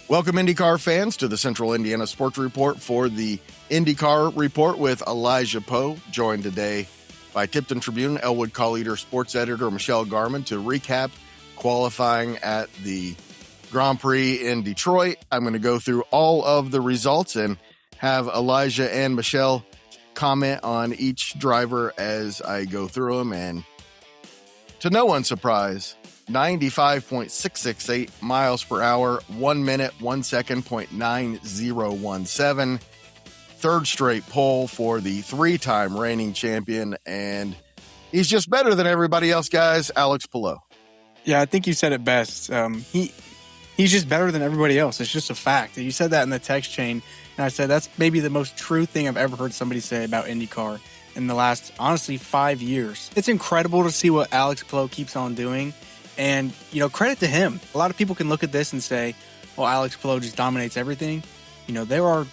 Welcome, IndyCar fans, to the Central Indiana Sports Report for the IndyCar Report with Elijah Poe, joined today by Tipton Tribune, Elwood Call Leader Sports Editor Michelle Garmon to recap qualifying at the Grand Prix in Detroit. I'm going to go through all of the results and have Elijah and Michelle comment on each driver as I go through them. And to no one's surprise, 95.668 miles per hour, 1 minute, 1 second, 0.9017. Third straight pole for the three-time reigning champion, and he's just better than everybody else, guys. Alex Poe. Yeah, I think you said it best. He's just better than everybody else. It's just a fact. You said that in the text chain, and I said that's maybe the most true thing I've ever heard somebody say about IndyCar in the last, honestly, 5 years. It's incredible to see what Alex Poe keeps on doing. And, credit to him. A lot of people can look at this and say, well, Alex Poe just dominates everything. There are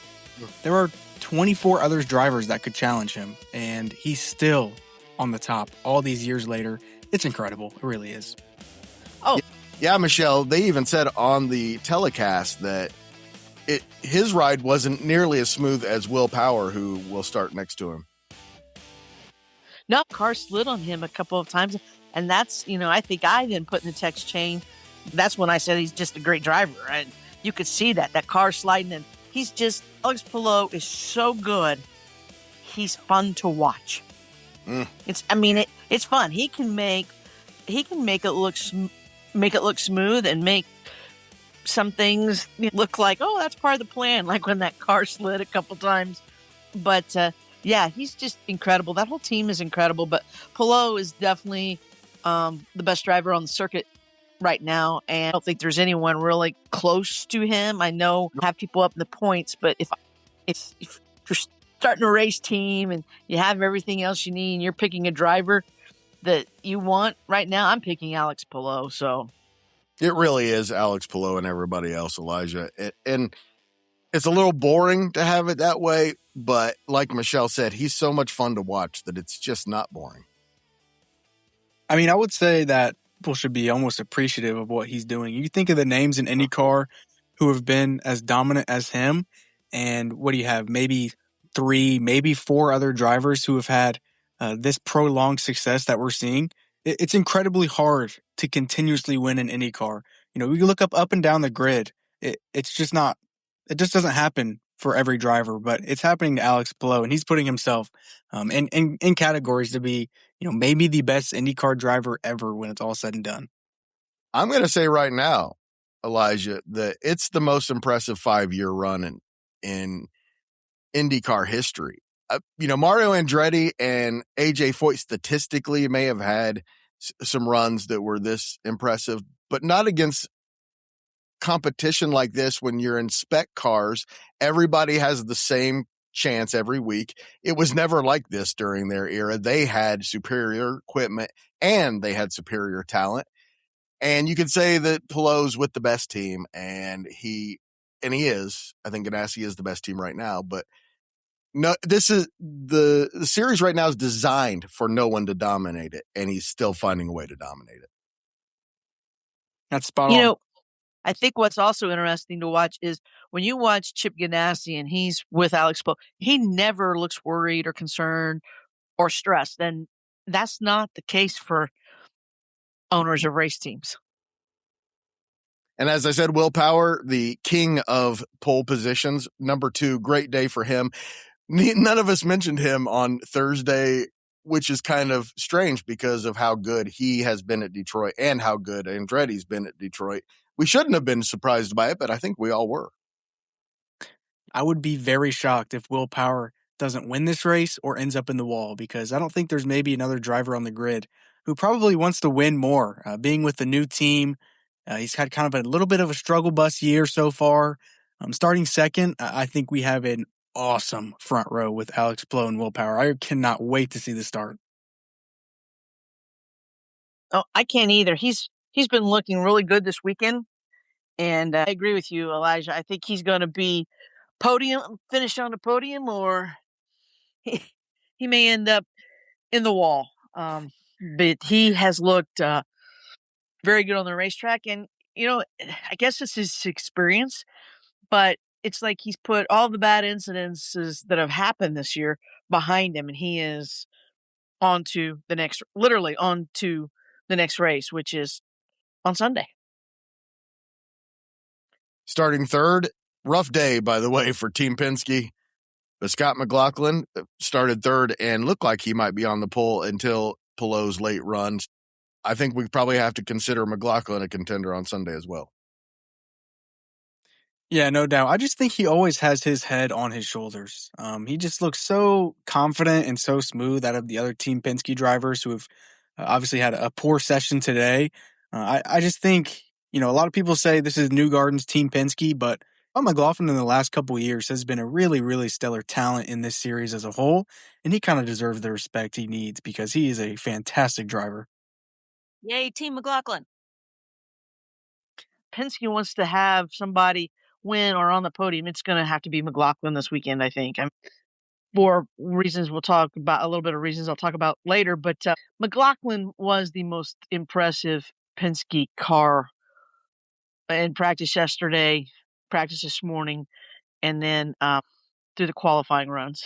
24 other drivers that could challenge him, and he's still on the top all these years later. It's incredible. It really is. Oh, yeah, Michelle, they even said on the telecast that his ride wasn't nearly as smooth as Will Power, who will start next to him. No, car slid on him a couple of times. And that's, I think I didn't put in the text chain. That's when I said he's just a great driver. And you could see that car sliding. And Alex Poe is so good. He's fun to watch. It's fun. He can make it look smooth and make some things look like, oh, that's part of the plan. Like when that car slid a couple times. But yeah, he's just incredible. That whole team is incredible. But Poe is definitely the best driver on the circuit right now, and I don't think there's anyone really close to him. I know I have people up in the points, but if you're starting a race team and you have everything else you need and you're picking a driver that you want right now, I'm picking Alex Poe. So it really is Alex Poe and everybody else, Elijah. And it's a little boring to have it that way, but like Michelle said, he's so much fun to watch that it's just not boring. I mean, I would say that people should be almost appreciative of what he's doing. You think of the names in IndyCar who have been as dominant as him, and what do you have? Maybe 3, maybe 4 other drivers who have had this prolonged success that we're seeing. It's incredibly hard to continuously win in IndyCar. We look up and down the grid. It's just not. It just doesn't happen for every driver, but it's happening to Alex Poe, and he's putting himself in categories to be, maybe the best IndyCar driver ever when it's all said and done. I'm going to say right now, Elijah, that it's the most impressive 5-year run in IndyCar history. Mario Andretti and AJ Foyt statistically may have had some runs that were this impressive, but not against competition like this. When you're in spec cars, everybody has the same chance every week. It was never like this during their era. They had superior equipment and they had superior talent. And you could say that Poe's with the best team, and he is. I think Ganassi is the best team right now, but no, this is the series right now is designed for no one to dominate it, and he's still finding a way to dominate it. That's spot on. I think what's also interesting to watch is when you watch Chip Ganassi and he's with Alex Poe, he never looks worried or concerned or stressed. And that's not the case for owners of race teams. And as I said, Will Power, the king of pole positions, number 2, great day for him. None of us mentioned him on Thursday, which is kind of strange because of how good he has been at Detroit and how good Andretti's been at Detroit. We shouldn't have been surprised by it, but I think we all were. I would be very shocked if Will Power doesn't win this race or ends up in the wall, because I don't think there's maybe another driver on the grid who probably wants to win more. Being with the new team, he's had kind of a little bit of a struggle bus year so far. Starting second, I think we have an awesome front row with Alex Poe and Will Power. I cannot wait to see the start. Oh, I can't either. He's been looking really good this weekend. And I agree with you, Elijah. I think he's going to be finish on the podium, or he may end up in the wall. But he has looked very good on the racetrack. And I guess it's his experience, but it's like he's put all the bad incidences that have happened this year behind him, and he is literally on to the next race, which is on Sunday. Starting third, rough day, by the way, for Team Penske. But Scott McLaughlin started third and looked like he might be on the pole until Pelot's late runs. I think we probably have to consider McLaughlin a contender on Sunday as well. Yeah, no doubt. I just think he always has his head on his shoulders. He just looks so confident and so smooth out of the other Team Penske drivers who have obviously had a poor session today. I just think, a lot of people say this is Newgarden's Team Penske, but McLaughlin in the last couple of years has been a really, really stellar talent in this series as a whole, and he kind of deserves the respect he needs because he is a fantastic driver. Yay, Team McLaughlin. Penske wants to have somebody win or on the podium. It's going to have to be McLaughlin this weekend, I think. For reasons we'll talk about, a little bit of reasons I'll talk about later, but McLaughlin was the most impressive Penske car in practice yesterday, practice this morning, and then through the qualifying runs.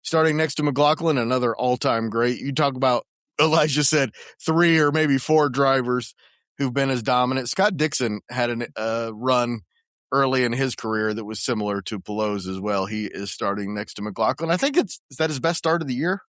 Starting next to McLaughlin, another all-time great. You talk about, Elijah said, 3 or maybe 4 drivers who've been as dominant. Scott Dixon had a run early in his career that was similar to Pelot's as well. He is starting next to McLaughlin. I think is that his best start of the year?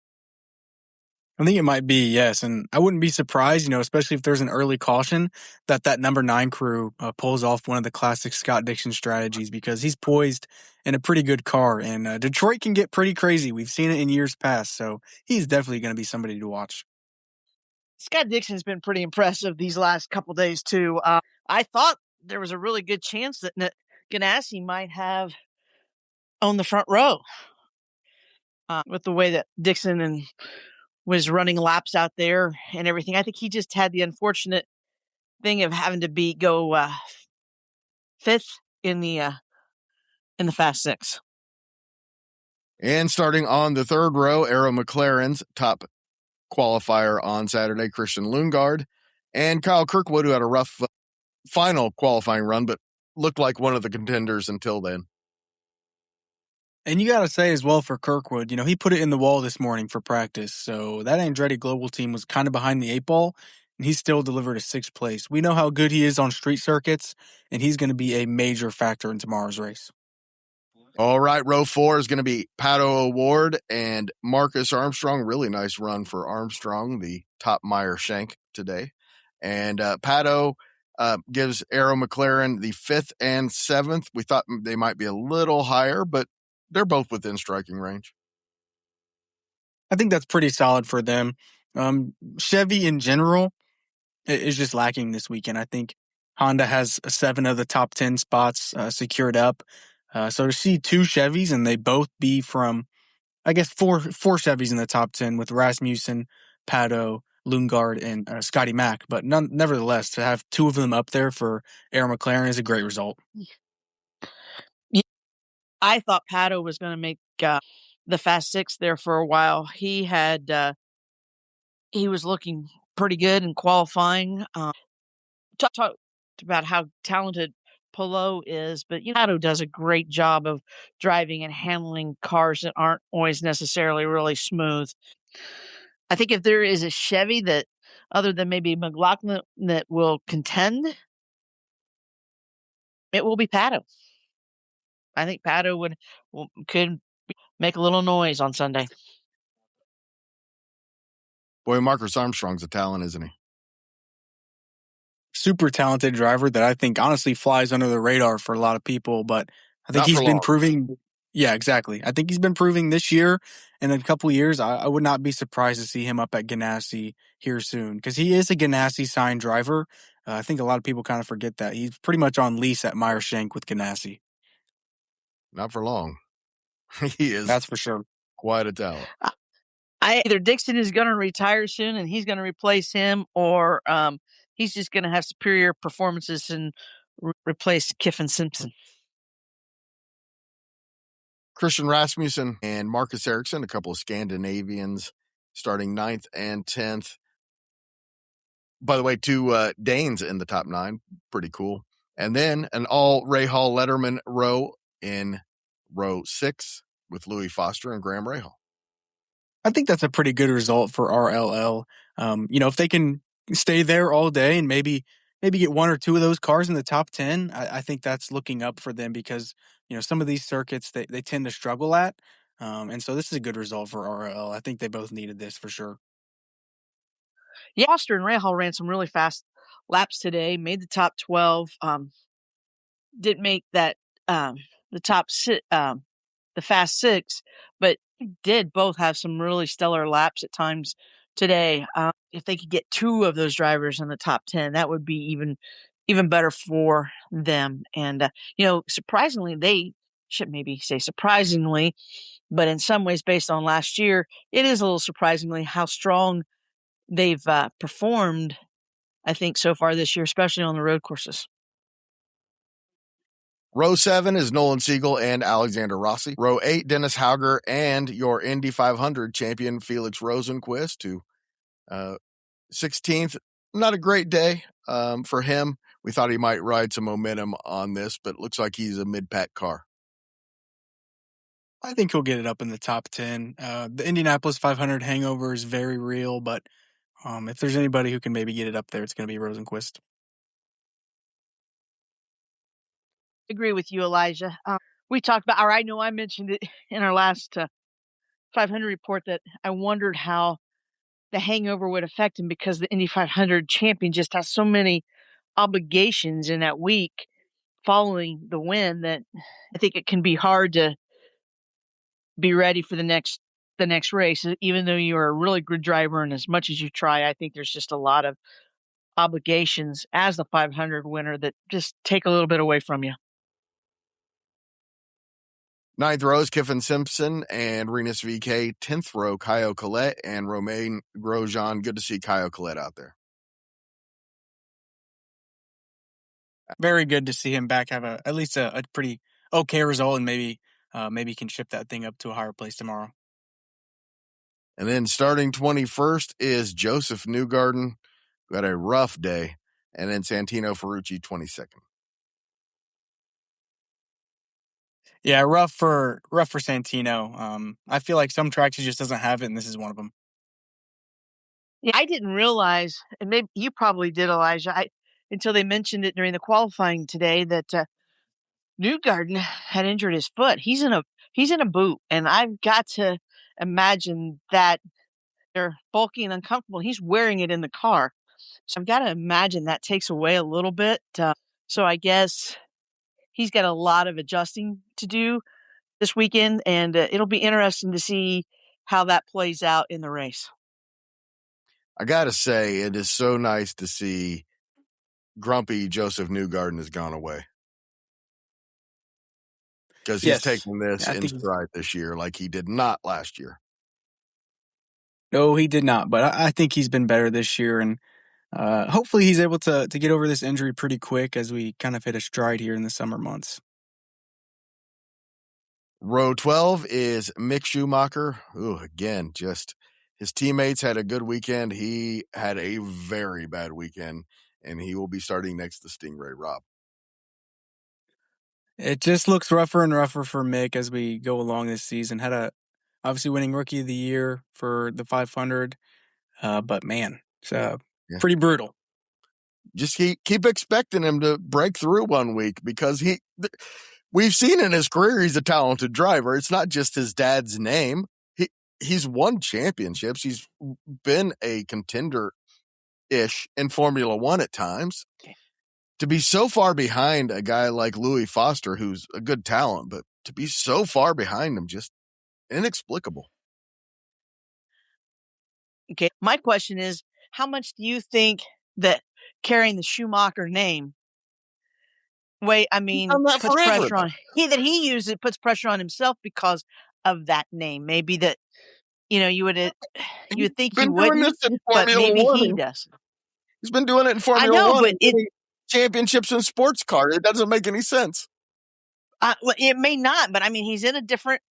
I think it might be, yes. And I wouldn't be surprised, especially if there's an early caution, that number 9 crew pulls off one of the classic Scott Dixon strategies because he's poised in a pretty good car. And Detroit can get pretty crazy. We've seen it in years past. So he's definitely going to be somebody to watch. Scott Dixon's been pretty impressive these last couple days, too. I thought there was a really good chance that Ganassi might have on the front row with the way that Dixon was running laps out there and everything. I think he just had the unfortunate thing of having to go 5th in the Fast Six. And starting on the third row, Arrow McLaren's top qualifier on Saturday, Christian Lundgaard, and Kyle Kirkwood, who had a rough final qualifying run, but looked like one of the contenders until then. And you got to say as well for Kirkwood, he put it in the wall this morning for practice. So that Andretti Global team was kind of behind the 8 ball, and he still delivered a 6th place. We know how good he is on street circuits, and he's going to be a major factor in tomorrow's race. All right, row 4 is going to be Pato O'Ward and Marcus Armstrong. Really nice run for Armstrong, the top Meyer Shank today. And Pato gives Arrow McLaren the 5th and 7th. We thought they might be a little higher, but they're both within striking range. I think that's pretty solid for them. Chevy in general is just lacking this weekend. I think Honda has 7 of the top 10 spots secured up. So to see 2 Chevys and they both be from, I guess, four Chevys in the top 10 with Rasmussen, Pato, Lundgaard, and Scotty Mack. But nevertheless, to have 2 of them up there for Arrow McLaren is a great result. I thought Pato was going to make the Fast Six there for a while. He was looking pretty good in qualifying. Talked about how talented Pelot is, but Pato does a great job of driving and handling cars that aren't always necessarily really smooth. I think if there is a Chevy that, other than maybe McLaughlin, that will contend, it will be Pato. I think Pato could make a little noise on Sunday. Boy, Marcus Armstrong's a talent, isn't he? Super talented driver that I think honestly flies under the radar for a lot of people, but I think he's been proving. Yeah, exactly. I think he's been proving this year and in a couple of years. I would not be surprised to see him up at Ganassi here soon because he is a Ganassi signed driver. I think a lot of people kind of forget that he's pretty much on lease at Meyer Shank with Ganassi. Not for long. He is. That's for sure. Quite a talent. Either Dixon is going to retire soon and he's going to replace him, or he's just going to have superior performances and replace Kiffin Simpson. Christian Rasmussen and Marcus Ericsson, a couple of Scandinavians, starting 9th and 10th. by the way, 2 Danes in the top 9. Pretty cool. And then an all Rahal Letterman row in row 6 with Louis Foster and Graham Rahal. I think that's a pretty good result for RLL. If they can stay there all day and maybe get 1 or 2 of those cars in the top 10, I think that's looking up for them because, some of these circuits they tend to struggle at. And so this is a good result for RLL. I think they both needed this for sure. Yeah, Foster and Rahal ran some really fast laps today, made the top 12. Didn't make that the top the fast 6, but did both have some really stellar laps at times today. If they could get 2 of those drivers in the top 10, that would be even better for them. And surprisingly, they should maybe say surprisingly, but in some ways, based on last year, it is a little surprisingly how strong they've performed. I think so far this year, especially on the road courses. Row 7 is Nolan Siegel and Alexander Rossi. Row 8, Dennis Hauger and your Indy 500 champion Felix Rosenquist, who 16th. Not a great day for him. We thought he might ride some momentum on this, but it looks like he's a mid-pack car. I think he'll get it up in the top 10. The Indianapolis 500 hangover is very real, but if there's anybody who can maybe get it up there, it's going to be Rosenquist. Agree with you, Elijah. We talked about, or I know I mentioned it in our last 500 report that I wondered how the hangover would affect him because the Indy 500 champion just has so many obligations in that week following the win that I think it can be hard to be ready for the next race, even though you're a really good driver. And as much as you try, I think there's just a lot of obligations as the 500 winner that just take a little bit away from you. 9th row is Kiffin Simpson and Renus VK. 10th row, Caio Collet and Romain Grosjean. Good to see Caio Collet out there. Very good to see him back, have at least a pretty okay result, and maybe can ship that thing up to a higher place tomorrow. And then starting 21st is Joseph Newgarden, who had a rough day, and then Santino Ferrucci 22nd. Yeah, rough for Santino. I feel like some tracks he just doesn't have it, and this is one of them. Yeah, I didn't realize, and maybe you probably did, Elijah, until they mentioned it during the qualifying today, that Newgarden had injured his foot. He's in a boot, and I've got to imagine that they're bulky and uncomfortable. He's wearing it in the car, so I've got to imagine that takes away a little bit. So I guess he's got a lot of adjusting to do this weekend, and it'll be interesting to see how that plays out in the race. I got to say, it is so nice to see grumpy Joseph Newgarden has gone away. Because he's taking this in stride this year like he did not last year. No, he did not, but I think he's been better this year, and hopefully he's able to get over this injury pretty quick as we kind of hit a stride here in the summer months. Row 12 is Mick Schumacher. Ooh, again, just his teammates had a good weekend. He had a very bad weekend, and he will be starting next to Stingray Rob. It just looks rougher and rougher for Mick as we go along this season. Had obviously winning Rookie of the Year for the 500, but man, it's pretty brutal. Just keep expecting him to break through one week because we've seen in his career he's a talented driver. It's not just his dad's name. He's won championships. He's been a contender-ish in Formula One at times. To be so far behind a guy like Louis Foster, who's a good talent, but to be so far behind him, just inexplicable. Okay, my question is, how much do you think that carrying the Schumacher name puts pressure on puts pressure on himself because of that name? Maybe that you would think he wouldn't, but maybe he does. He's been doing it in Formula One. But championships in sports car. It doesn't make any sense. Well, it may not, but I mean, he's in a different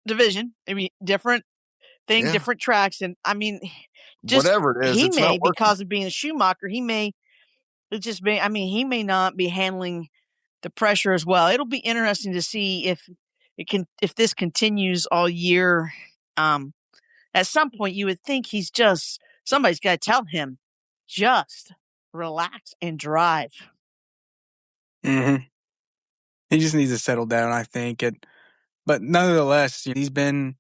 division. I mean, different thing, different tracks, and I mean, whatever it is, he it's may, not working. because of being a Schumacher, he may he may not be handling the pressure as well. It'll be interesting to see if this continues all year. At some point you would think somebody's got to tell him, just relax and drive. Mm-hmm. He just needs to settle down, I think. But nonetheless, he's been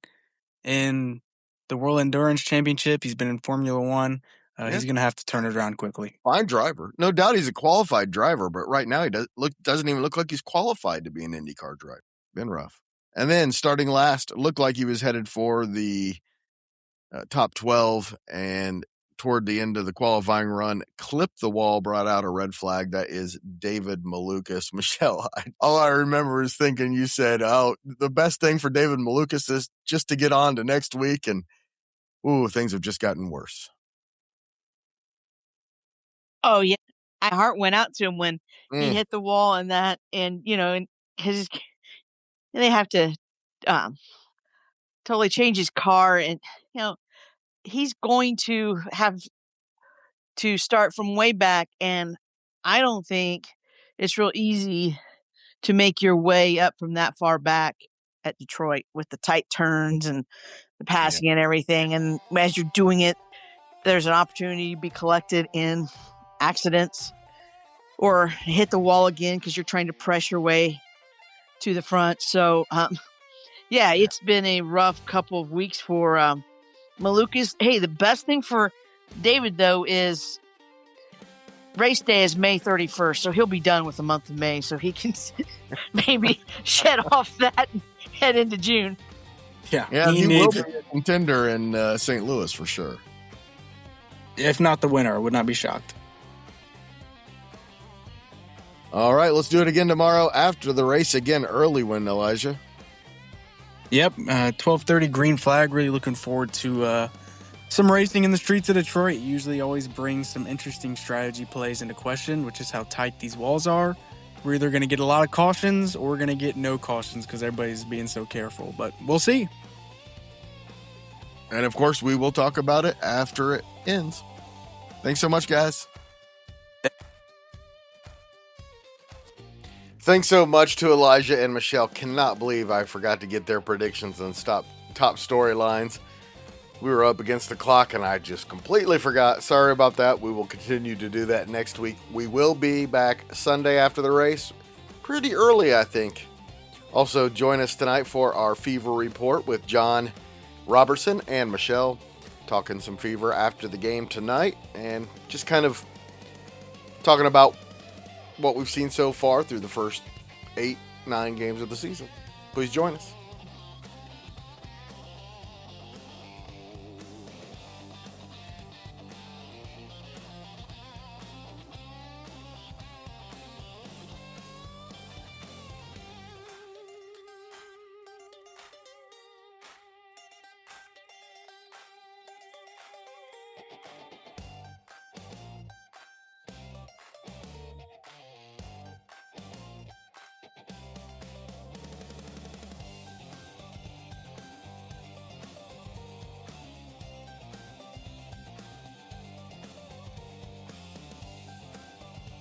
in the World Endurance Championship. He's been in Formula One. He's going to have to turn it around quickly. Fine driver. No doubt he's a qualified driver, but right now he doesn't even look like he's qualified to be an IndyCar driver. Been rough. And then starting last, it looked like he was headed for the top 12, and toward the end of the qualifying run, clipped the wall, brought out a red flag. That is David Malukas. Michelle, all I remember is thinking you said, oh, the best thing for David Malukas is just to get on to next week, and things have just gotten worse. Oh, yeah. My heart went out to him when he hit the wall and that, and, because they have to totally change his car, and, he's going to have to start from way back, and I don't think it's real easy to make your way up from that far back at Detroit with the tight turns and the passing and everything. And as you're doing it, there's an opportunity to be collected in accidents or hit the wall again because you're trying to press your way to the front. So, it's been a rough couple of weeks for Malukas. Hey, the best thing for David, though, is race day is May 31st, so he'll be done with the month of May, so he can maybe shed off that and head into June. Yeah, he will be a contender in St. Louis for sure. If not the winner, I would not be shocked. All right, let's do it again tomorrow after the race. Again, early win, Elijah. Yep, 12:30 green flag. Really looking forward to some racing in the streets of Detroit. Usually always brings some interesting strategy plays into question, which is how tight these walls are. We're either going to get a lot of cautions or we're going to get no cautions because everybody's being so careful. But we'll see. And, of course, we will talk about it after it ends. Thanks so much, guys. Thanks so much to Elijah and Michelle. Cannot believe I forgot to get their predictions and top storylines. We were up against the clock and I just completely forgot. Sorry about that. We will continue to do that next week. We will be back Sunday after the race. Pretty early, I think. Also, join us tonight for our Fever Report with John Robertson and Michelle. Talking some Fever after the game tonight. And just kind of talking about what we've seen so far through the first 8-9 games of the season. Please join us.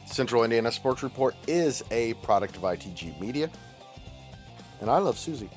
Central Indiana Sports Report is a product of ITG Media, and I love Susie.